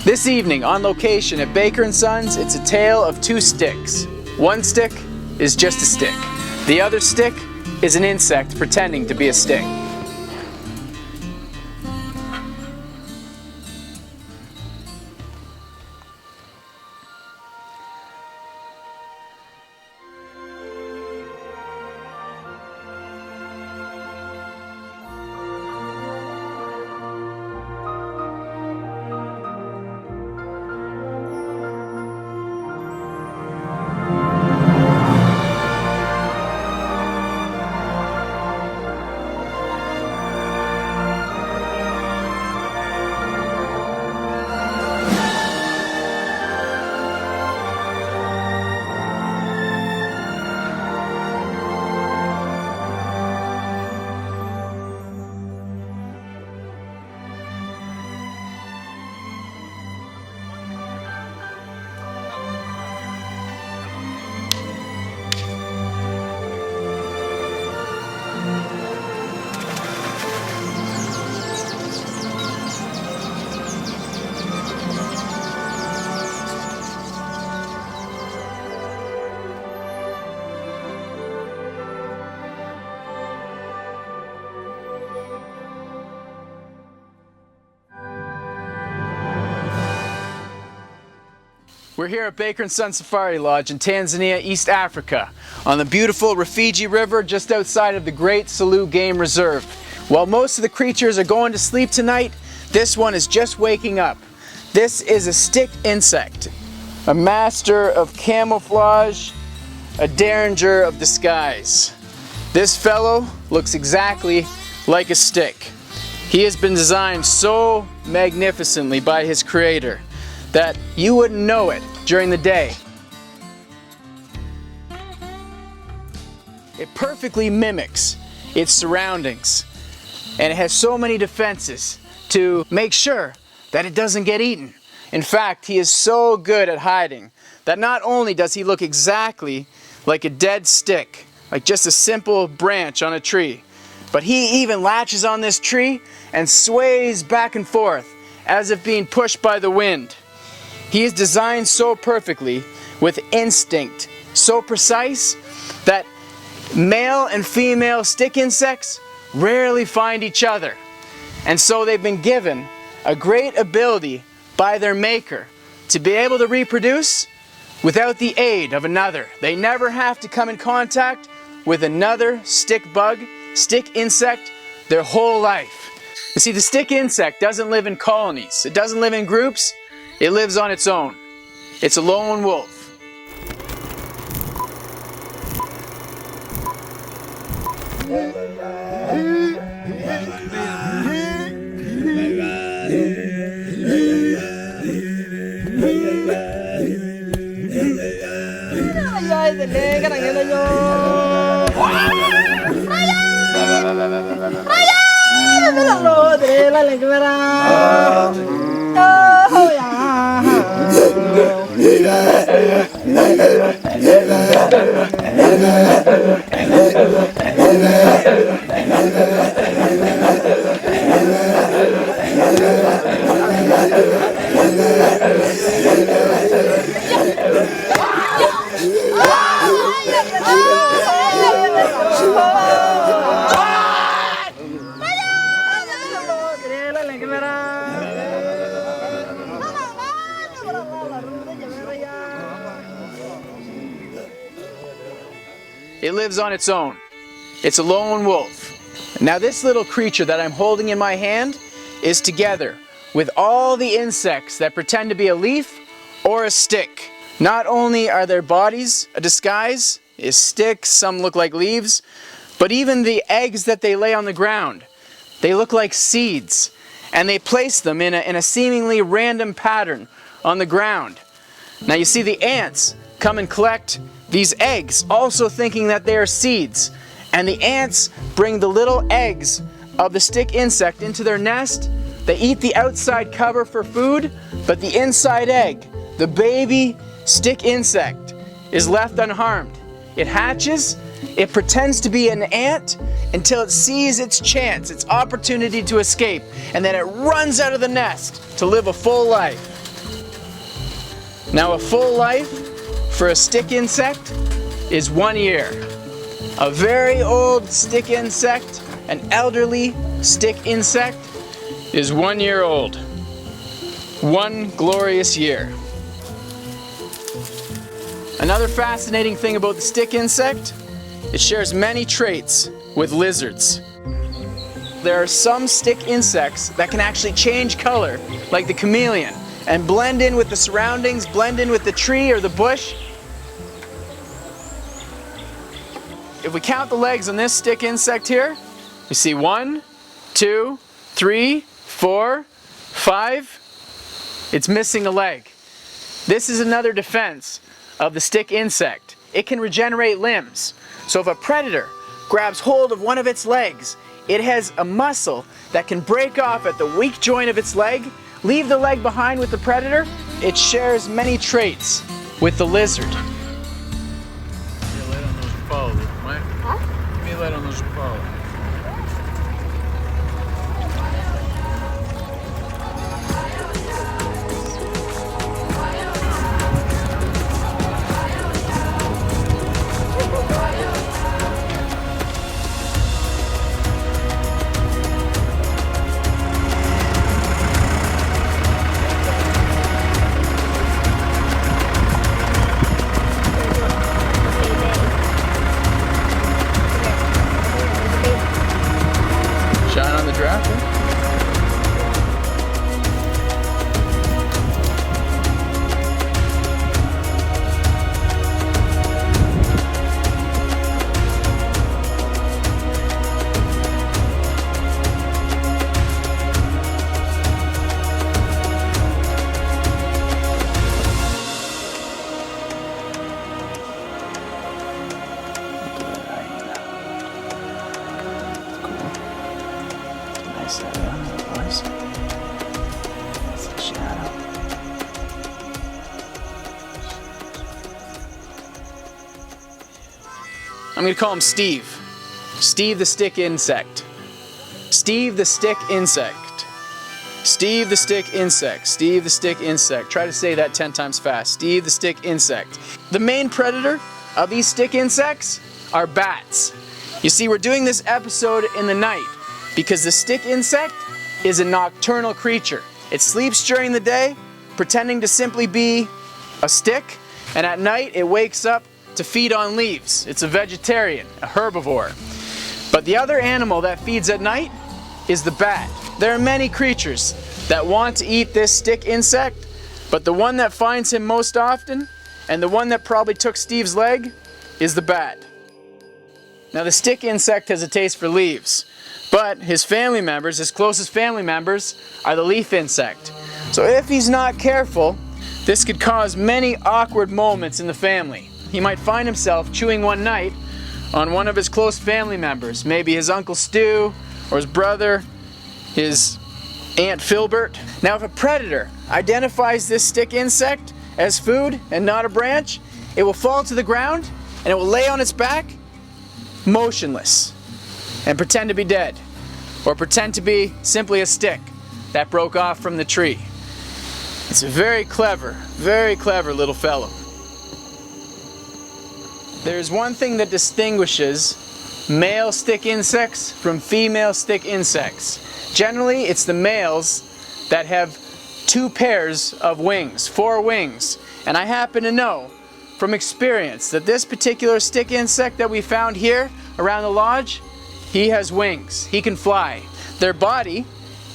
This evening on location at Baker & Sons, it's a tale of two sticks. One stick is just a stick. The other stick is an insect pretending to be a stick. We're here at Baker & Sons Safari Lodge in Tanzania, East Africa, on the beautiful Rufiji River just outside of the Great Selous Game Reserve. While most of the creatures are going to sleep tonight, this one is just waking up. This is a stick insect, a master of camouflage, a derringer of disguise. This fellow looks exactly like a stick. He has been designed so magnificently by his creator that you wouldn't know it during the day. It perfectly mimics its surroundings, and it has so many defenses to make sure that it doesn't get eaten. In fact, he is so good at hiding that not only does he look exactly like a dead stick, like just a simple branch on a tree, but he even latches on this tree and sways back and forth as if being pushed by the wind. He is designed so perfectly with instinct, so precise that male and female stick insects rarely find each other. And so they've been given a great ability by their maker to be able to reproduce without the aid of another. They never have to come in contact with another stick bug, stick insect, their whole life. You see, the stick insect doesn't live in colonies. It doesn't live in groups. It lives on its own. It's a lone wolf. It lives on its own. It's a lone wolf. Now this little creature that I'm holding in my hand is together with all the insects that pretend to be a leaf or a stick. Not only are their bodies a disguise, is sticks, some look like leaves, but even the eggs that they lay on the ground, they look like seeds, and they place them in a seemingly random pattern on the ground. Now you see the ants come and collect these eggs, also thinking that they are seeds, and the ants bring the little eggs of the stick insect into their nest. They eat the outside cover for food, but the inside egg, the baby stick insect, is left unharmed. It hatches, it pretends to be an ant until it sees its chance, its opportunity to escape, and then it runs out of the nest to live a full life. Now a full life for a stick insect is 1 year. A very old stick insect, an elderly stick insect, is 1 year old. 1 glorious year. Another fascinating thing about the stick insect, it shares many traits with lizards. There are some stick insects that can actually change color, like the chameleon, and blend in with the surroundings, blend in with the tree or the bush. If we count the legs on this stick insect here, you see 1, 2, 3, 4, 5. It's missing a leg. This is another defense of the stick insect. It can regenerate limbs. So if a predator grabs hold of one of its legs, it has a muscle that can break off at the weak joint of its leg, leave the leg behind with the predator. It shares many traits with the lizard. Give me a light on those paws, Mike. Huh? Give me a light on those paws. Shine on the draft, huh? Nice area, boys. That's a shadow. I'm going to call him Steve. Steve the stick insect. Steve the stick insect. Steve the stick insect. Steve the stick insect. Try to say that 10 times fast. Steve the stick insect. The main predator of these stick insects are bats. You see, we're doing this episode in the night because the stick insect is a nocturnal creature. It sleeps during the day, pretending to simply be a stick, and at night it wakes up to feed on leaves. It's a vegetarian, a herbivore. But the other animal that feeds at night is the bat. There are many creatures that want to eat this stick insect, but the one that finds him most often, and the one that probably took Steve's leg, is the bat. Now the stick insect has a taste for leaves, but his family members, his closest family members, are the leaf insect. So if he's not careful, this could cause many awkward moments in the family. He might find himself chewing one night on one of his close family members, maybe his Uncle Stu, or his brother, his Aunt Filbert. Now if a predator identifies this stick insect as food and not a branch, it will fall to the ground and it will lay on its back, motionless, and pretend to be dead, or pretend to be simply a stick that broke off from the tree. It's a very clever little fellow. There's one thing that distinguishes male stick insects from female stick insects. Generally, it's the males that have 2 pairs of wings, 4 wings. And I happen to know from experience that this particular stick insect that we found here around the lodge, he has wings. He can fly. Their body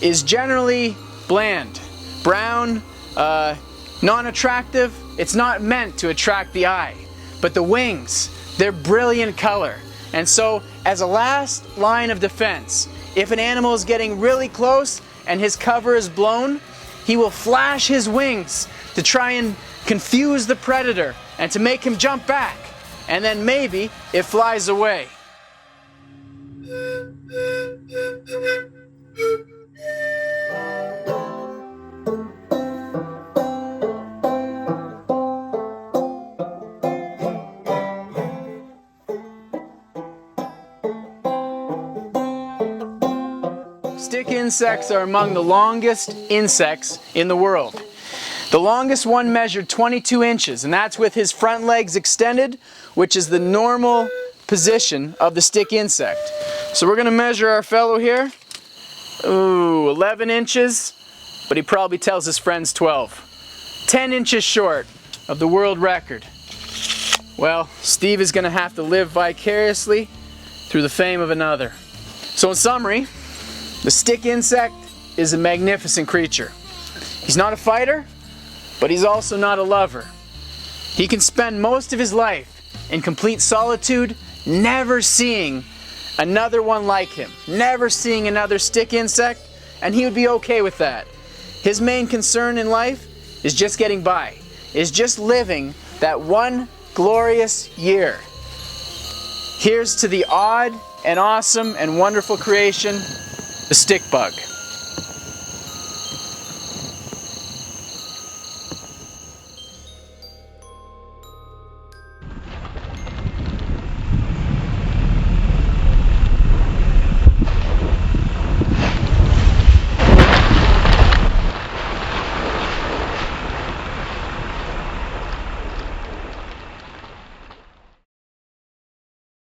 is generally bland, brown, non-attractive. It's not meant to attract the eye. But the wings, they're brilliant color. And so, as a last line of defense, if an animal is getting really close and his cover is blown, he will flash his wings to try and confuse the predator and to make him jump back. And then maybe it flies away. Stick insects are among the longest insects in the world. The longest one measured 22 inches, and that's with his front legs extended, which is the normal position of the stick insect. So we're going to measure our fellow here. Ooh, 11 inches, but he probably tells his friends 12. 10 inches short of the world record. Well, Steve is going to have to live vicariously through the fame of another. So in summary, the stick insect is a magnificent creature. He's not a fighter, but he's also not a lover. He can spend most of his life in complete solitude, never seeing another one like him, never seeing another stick insect, and he would be okay with that. His main concern in life is just getting by, is just living that one glorious year. Here's to the odd and awesome and wonderful creation, the stick bug.